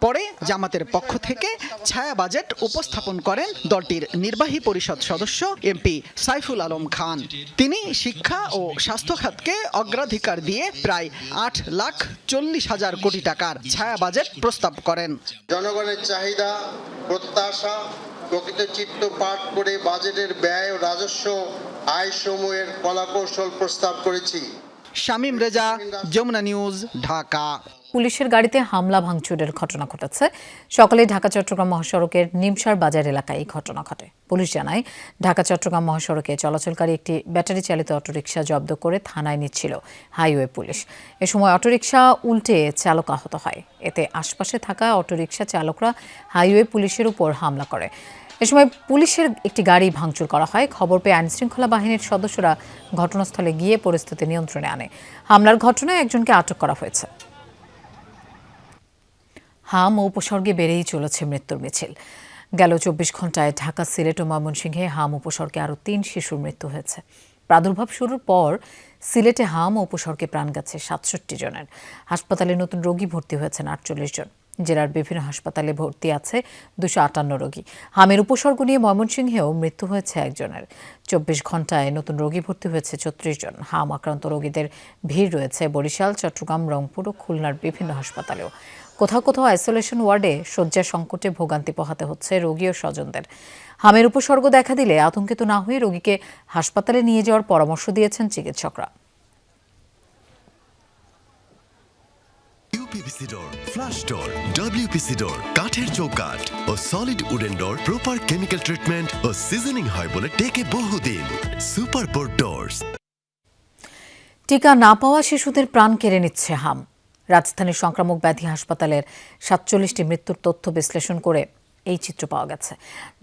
পরে জামাতের পক্ষ থেকে ছায়া বাজেট উপস্থাপন করেন দলটির নির্বাহী পরিষদ সদস্য এমপি সাইফুল আলম খান। তিনি শিক্ষা ও স্বাস্থ্য খাতকে অগ্রাধিকার দিয়ে প্রায় 8,40,000 কোটি টাকার ছায়া বাজেট প্রস্তাব করেন। জনগণের চাহিদা প্রত্যাশা প্রকৃত চিত্র পাঠ করে বাজেটের ব্যয় ও রাজস্ব আয় সমূহের কলাকৌশল প্রস্তাব করেছি। শামীম রেজা, যমুনা নিউজ, ঢাকা। পুলিশের গাড়িতে হামলা ভাঙচুরের ঘটনা ঘটেছে। সকালে ঢাকা চট্টগ্রাম মহাসড়কের নিমসার বাজার এলাকায় এই ঘটনা ঘটে। পুলিশ জানায়, ঢাকা চট্টগ্রাম মহাসড়কে চলাচলকারী একটি ব্যাটারি চালিত অটোরিকশা জব্দ করে থানায় নিচ্ছিল হাইওয়ে পুলিশ। এ সময় অটোরিকশা উল্টে চালক আহত হয়। এতে আশপাশে থাকা অটোরিকশা চালকরা হাইওয়ে পুলিশের উপর হামলা করে। এ সময় পুলিশের একটি গাড়ি ভাঙচুর করা হয়। খবর পেয়ে আইনশৃঙ্খলা বাহিনীর সদস্যরা ঘটনাস্থলে গিয়ে পরিস্থিতি নিয়ন্ত্রণে আনে। হামলার ঘটনায় একজনকে আটক করা হয়েছে। হাম ও উপসর্গে বেড়েই চলেছে মৃত্যুর মিছিল। গেল 24 ঘন্টায় ঢাকা, সিলেট ও ময়মনসিংহে হাম উপসর্গে আরও 3 শিশুর মৃত্যু হয়েছে। প্রাদুর্ভাব শুরুর পর সিলেটে হাম ও উপসর্গে প্রাণ গেছে 67 জনের। হাসপাতালে নতুন রোগী ভর্তি হয়েছেন 48 জন। জেলার বিভিন্ন হাসপাতালে ভর্তি আছে 258 রোগী। হামের উপসর্গ নিয়ে ময়মনসিংহেও মৃত্যু হয়েছে একজনের। 24 ঘন্টায় নতুন রোগী ভর্তি হয়েছে 34 জন। হাম আক্রান্ত রোগীদের ভিড় রয়েছে বরিশাল, চট্টগ্রাম, রংপুর ও খুলনার বিভিন্ন হাসপাতালেও। কোথাও কোথাও আইসোলেশন ওয়ার্ডে শয্যা সংকটে ভোগান্তি পোহাতে হচ্ছে রোগী ও স্বজনদের। হামের উপসর্গ দেখা দিলে আতঙ্কিত না হয়ে রোগীকে হাসপাতালে নিয়ে যাওয়ার পরামর্শ দিয়েছেন চিকিৎসকরা। UPVC door, flush door, WPC door, কাঠের চৌকাঠ ও solid wooden door proper chemical treatment ও সিজনিং হয় বলে টেকে বহুদিন। Super board doors. টিকা না পাওয়া শিশুদের প্রাণ কেড়ে নিচ্ছে হাম। রাজধানীর সংক্রামক ব্যাধি হাসপাতালের 47টি মৃত্যুর তথ্য বিশ্লেষণ করে এই চিত্র পাওয়া গেছে।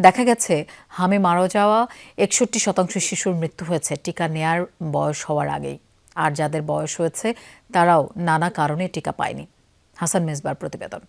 দেখা গেছে, হামে মারা যাওয়া 61% শিশুর মৃত্যু হয়েছে টিকা নেয়ার বয়স হওয়ার আগেই। আর যাদের বয়স হয়েছে তারাও নানা কারণে টিকা পায়নি। হাসান মেজবার প্রতিবেদন।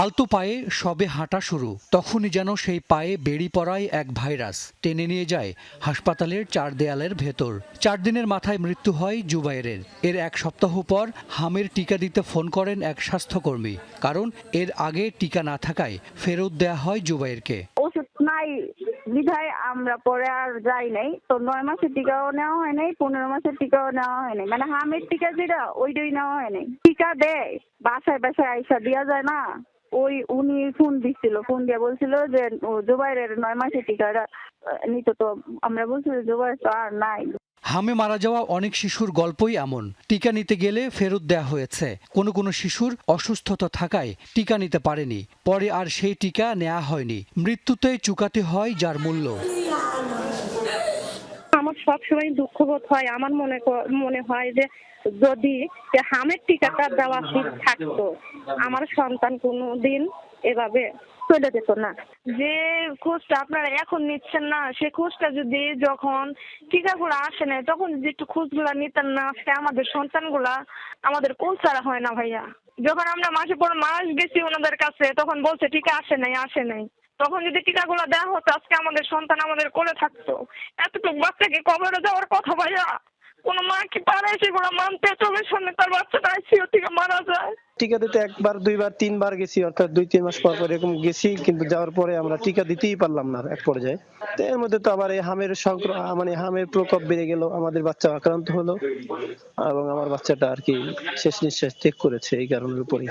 আলতো পায়ে সবে হাঁটা শুরু, তখনই যেন সেই পায়ে বেড়ি পড়ায় এক ভাইরাস টেনে নিয়ে যায় হাসপাতালের 4 দেয়ালের ভেতর। 4 দিনের মাথায় মৃত্যু হয় জুবাইরের। এর 1 সপ্তাহ পর হামের টিকা দিতে ফোন করেন এক স্বাস্থ্যকর্মী, কারণ এর আগে টিকা না থাকায় ফেরত দেয়া হয় জুবাইরকে। ওষুধ নাই বিধায় আমরা পরে আর যাই নাই। তো 9 মাসের টিকাও নেওয়া হয় নাই, 15 মাসের টিকাও নেওয়া হয় নাই। মানে হামের টিকা যেটা ওইটাই নেওয়া হয় নাই। টিকা দেয় বাসায় বাসায় আইসা দেওয়া যায় না। উনি ফোন দিচ্ছিল, ফোন দিয়ে বলছিল যে জুবাইরের 9 মাসের টিকাটা নিত। তো আমরা বলছি জুবাইর তো আর নাই। হামে মারা যাওয়া অনেক শিশুর গল্পই এমন। টিকা নিতে গেলে ফেরত দেয়া হয়েছে। কোনো কোনো শিশুর অসুস্থতা থাকায় টিকা নিতে পারেনি, পরে আর সেই টিকা নেওয়া হয়নি। মৃত্যুতে চুকাতে হয় যার মূল্য। আমার সবসময় দুঃখবোধ হয়। আমার মনে হয় যে যদি হামের টিকাটা দেওয়া ঠিক থাকতো, আমার সন্তান কোনোদিন এভাবে চলে যেত না। যে খোঁজটা আপনারা এখন নিচ্ছেন না, সে খোঁজটা যদি যখন টিকাগুলো আসে না তখন যদি একটু খোঁজগুলা নিতেন না, আজকে আমাদের সন্তানগুলা আমাদের কোন ছাড়া হয় না ভাইয়া। যখন আমরা মাসে পর মাস গেছি ওনাদের কাছে, তখন বলছে টিকা আসে নাই। তখন যদি টিকাগুলো দেওয়া হতো, আজকে আমাদের সন্তান আমাদের কোলে থাকতো। এতটুকু বাচ্চাকে কবরে যাওয়ার কথা ভাইয়া, কোন মা কি পারে সেগুলো মানতে? চোখের সামনে তার বাচ্চাটা আইসিইউ থেকে মারা যায়। টিকা দিতে 1বার 2বার 3বার গেছি, অর্থাৎ 2-3 মাস পর পর এরকম গেছি, কিন্তু যাওয়ার পরে আমরা টিকা দিতেই পারলাম না এক পর্যায়ে। তো এর মধ্যে তো আবার এই হামের প্রকোপ বেড়ে গেল, আমাদের বাচ্চা আক্রান্ত হলো এবং আমার বাচ্চাটা আর কি শেষ নিঃশ্বাস ত্যাগ করেছে এই কারণের উপরে।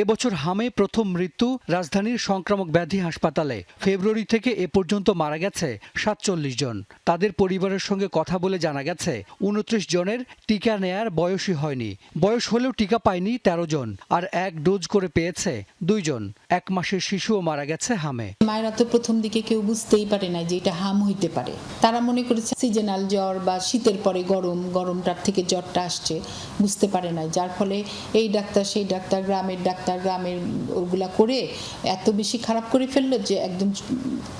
এবছর হামে প্রথম মৃত্যু রাজধানীর সংক্রামক ব্যাধি হাসপাতালে। ফেব্রুয়ারি থেকে এ পর্যন্ত মারা গেছে 47 জন। তাদের পরিবারের সঙ্গে কথা বলে জানা গেছে 29 জনের টিকা নেয়ার বয়সই হয়নি। বয়স হলেও টিকা পায়নি 13 জন, আর 1 ডোজ করে পেয়েছে 2 জন। 1 মাসের শিশুও মারা গেছে হামে। মায়েরা তো প্রথম দিকে কেউ বুঝতেই পারে না যে এটা হাম হইতে পারে। তারা মনে করেছে সিজনাল জ্বর বা শীতের পরে গরমটার থেকে জ্বরটা আসছে, বুঝতে পারে না। যার ফলে এই ডাক্তার সেই ডাক্তার, গ্রামের ওগুলা করে এত বেশি খারাপ করে ফেললো যে একদম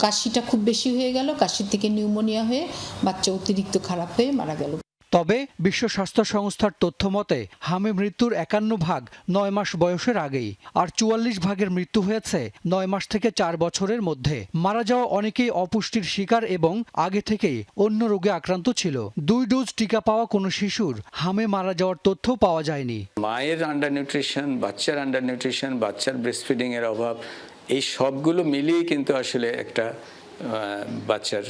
কাশিটা খুব বেশি হয়ে গেল। কাশির থেকে নিউমোনিয়া হয়ে বাচ্চা অতিরিক্ত খারাপ হয়ে মারা গেল। তবে বিশ্ব স্বাস্থ্য সংস্থার তথ্য মতে হামে মৃত্যুর 51 ভাগ 9 মাস বয়সের আগেই, আর 44 ভাগের মৃত্যু হয়েছে 9 মাস থেকে 4 বছরের মধ্যে। মারা যাওয়া অনেকেই অপুষ্টির শিকার এবং আগে থেকেই অন্য রোগে আক্রান্ত ছিল। 2 ডোজ টিকা পাওয়া কোনো শিশুর হামে মারা যাওয়ার তথ্য পাওয়া যায়নি। মায়ের আন্ডার নিউট্রিশন, বাচ্চার আন্ডার নিউট্রিশন, বাচ্চার ব্রেস্টফিডিং এর অভাব, এই সবগুলো মিলিয়ে কিন্তু আসলে একটা বাচ্চার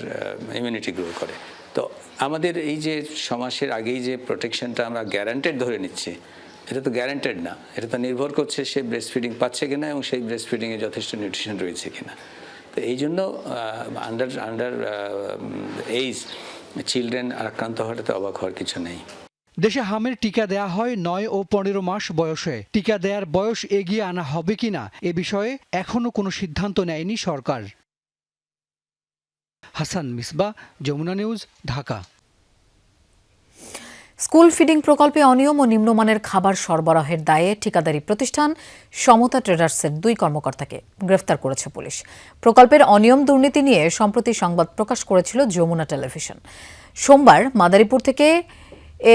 ইমিউনিটি গ্রো করে। তো আমাদের এই যে সমাসের আগেই যে প্রোটেকশনটা আমরা গ্যারান্টেড ধরে নিচ্ছি, এটা তো গ্যারান্টেড না। এটা তো নির্ভর করছে সে ব্রেস্টফিডিং পাচ্ছে কিনা এবং সেই ব্রেস্টফিডিংয়ে যথেষ্ট নিউট্রিশন রয়েছে কিনা। তো এই জন্য আন্ডার এইজ চিলড্রেন আক্রান্ত হওয়াটাতে অবাক হওয়ার কিছু নেই। দেশে হামের টিকা দেয়া হয় 9 ও 15 মাস বয়সে। টিকা দেয়ার বয়স এগিয়ে আনা হবে কিনা এ বিষয়ে এখনো কোনো সিদ্ধান্ত নেয়নি সরকার। Hasan Misba, Jamuna news, Dhaka. School feeding প্রকল্পে অনিয়ম ও নিম্নমানের খাবার সরবরাহের দায়ে ঠিকাদারি প্রতিষ্ঠান সমতা ট্রেডার্সের 2 কর্মকর্তাকে গ্রেফতার করেছে পুলিশ। প্রকল্পের অনিয়ম দুর্নীতি নিয়ে সম্প্রতি সংবাদ প্রকাশ করেছিল যমুনা টেলিভিশন। সোমবার মাদারীপুর থেকে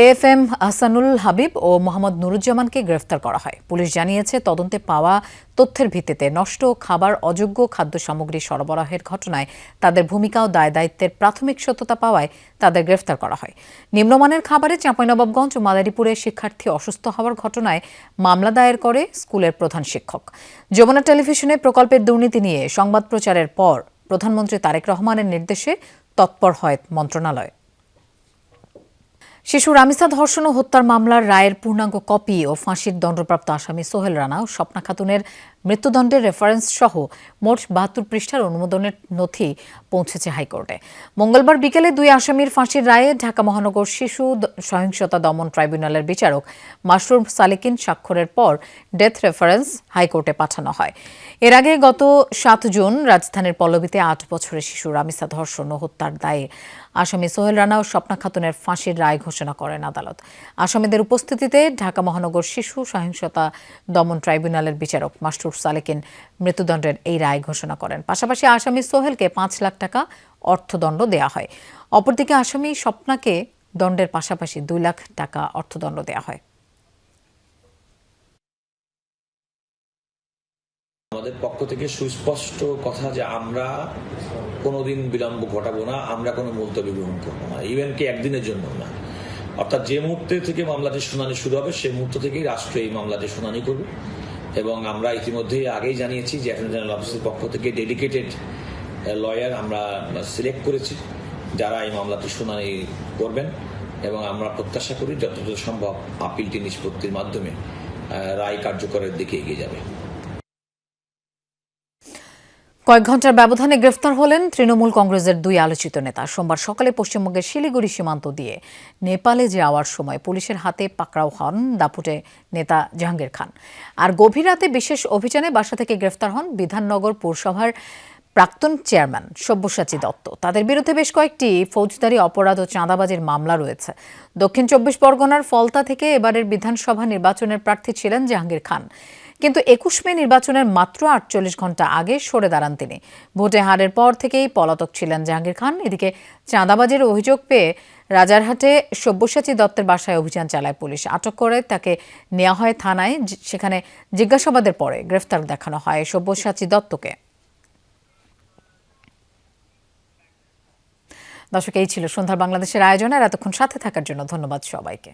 AFM আহসানুল হাবিব ও মোহাম্মদ নুরুজ্জামানকে গ্রেফতার করা হয়। পুলিশ জানিয়েছে, তদন্তে পাওয়া তথ্যের ভিত্তিতে নষ্ট খাবার, অযোগ্য খাদ্য সামগ্রী সরবরাহের ঘটনায় তাদের ভূমিকা ও দায়-দায়িত্বের প্রাথমিক সত্যতা পাওয়ায় তাদের গ্রেফতার করা হয়। নিম্নমানের খাবারে চাঁপাইনবাবগঞ্জ ও মাদারীপুরে শিক্ষার্থী অসুস্থ হওয়ার ঘটনায় মামলা দায়ের করে স্কুলের প্রধান শিক্ষক। যমুনা টেলিভিশনে প্রকল্পের দুর্নীতি নিয়ে সংবাদ প্রচারের পর প্রধানমন্ত্রী তারেক রহমানের নির্দেশে তৎপর হয় মন্ত্রণালয়। শিশু রামিসা ধর্ষণ ও হত্যার মামলার রায়ের পূর্ণাঙ্গ কপি ও ফাঁসির দণ্ডপ্রাপ্ত আসামি সোহেল রানা ও স্বপ্না খাতুনের মৃত্যুদণ্ডের রেফারেন্স সহ মোট 72 পৃষ্ঠার অনুমোদনের নথি পৌঁছেছে হাইকোর্টে। মঙ্গলবার বিকেলে 2 আসামির ফাঁসির রায়ে ঢাকা মহানগর শিশু সহিংসতা দমন ট্রাইব্যুনালের বিচারক মাসরুর সালেকিন স্বাক্ষরের পর ডেথ রেফারেন্স হাইকোর্টে পাঠানো হয়। এর আগে গত 7 জুন রাজধানীর পল্লবীতে 8 বছরের শিশু রামিসা ধর্ষণ ও হত্যার দায়ে আসামি সোহেল রানা ও স্বপ্না খাতুনের ফাঁসির রায় ঘোষণা করেন আদালত। আসামিদের উপস্থিতিতে ঢাকা মহানগর শিশু সহিংসতা দমন ট্রাইব্যুনালের বিচারক মাসরুর সালেকিন মৃত্যুদণ্ডের এই রায় ঘোষণা করেন। পাশাপাশি আসামি সোহেলকে 5 লাখ টাকা অর্থদণ্ড দেয়া হয়। অপরদিকে আসামি স্বপ্নাকে দণ্ডের পাশাপাশি 2 লাখ টাকা অর্থদণ্ড দেয়া হয়। আমাদের পক্ষ থেকে সুস্পষ্ট কথা যে আমরা কোনোদিন বিলম্ব ঘটাবো না, আমরা কোনো মুলতবি গ্রহণ করবো না, ইভেন কি একদিনের জন্য না। অর্থাৎ যে মুহূর্তে থেকে মামলাটির শুনানি শুরু হবে সেই মুহূর্ত থেকেই রাষ্ট্র এই মামলাটির শুনানি করবে। এবং আমরা ইতিমধ্যেই আগেই জানিয়েছি যে অ্যাটর্নি জেনারেল অফিসের পক্ষ থেকে ডেডিকেটেড লয়ার আমরা সিলেক্ট করেছি যারা এই মামলাটির শুনানি করবেন। এবং আমরা প্রত্যাশা করি যতটা সম্ভব আপিলটি নিষ্পত্তির মাধ্যমে রায় কার্যকরের দিকে এগিয়ে যাবে। কয়েক ঘন্টার ব্যবধানে গ্রেফতার হলেন তৃণমূল কংগ্রেসের 2 আলোচিত নেতা। সোমবার সকালে পশ্চিমবঙ্গের শিলিগুড়ি সীমান্ত দিয়ে নেপালে যাওয়ার সময় পুলিশের হাতে পাকড়াও হন দাপুটে নেতা জাহাঙ্গীর খান। আর গভীর রাতে বিশেষ অভিযানে বাসা থেকে গ্রেফতার হন বিধাননগর পৌরসভার প্রাক্তন চেয়ারম্যান সব্যসাচী দত্ত। তাদের বিরুদ্ধে বেশ কয়েকটি ফৌজদারি অপরাধ ও চাঁদাবাজির মামলা রয়েছে। দক্ষিণ 24 পরগনার ফলতা থেকে এবারের বিধানসভা নির্বাচনের প্রার্থী ছিলেন জাহাঙ্গীর খান, কিন্তু 21 মে নির্বাচনের মাত্র 48 ঘন্টা আগে সরে দাঁড়ান তিনি। ভোটে হারের পর থেকেই পলাতক ছিলেন জাহাঙ্গীর খান। এদিকে চাঁদাবাজির অভিযোগ পেয়ে রাজারহাটে সব্যসাচী দত্তের বাসায় অভিযান চালায় পুলিশ। আটক করে তাকে নেওয়া হয় থানায়। সেখানে জিজ্ঞাসাবাদের পরে গ্রেফতার দেখানো হয় সব্যসাচী দত্তকে। দর্শক, এই ছিল সন্ধ্যার বাংলাদেশের আয়োজনে। এতক্ষণ সাথে থাকার জন্য ধন্যবাদ সবাইকে।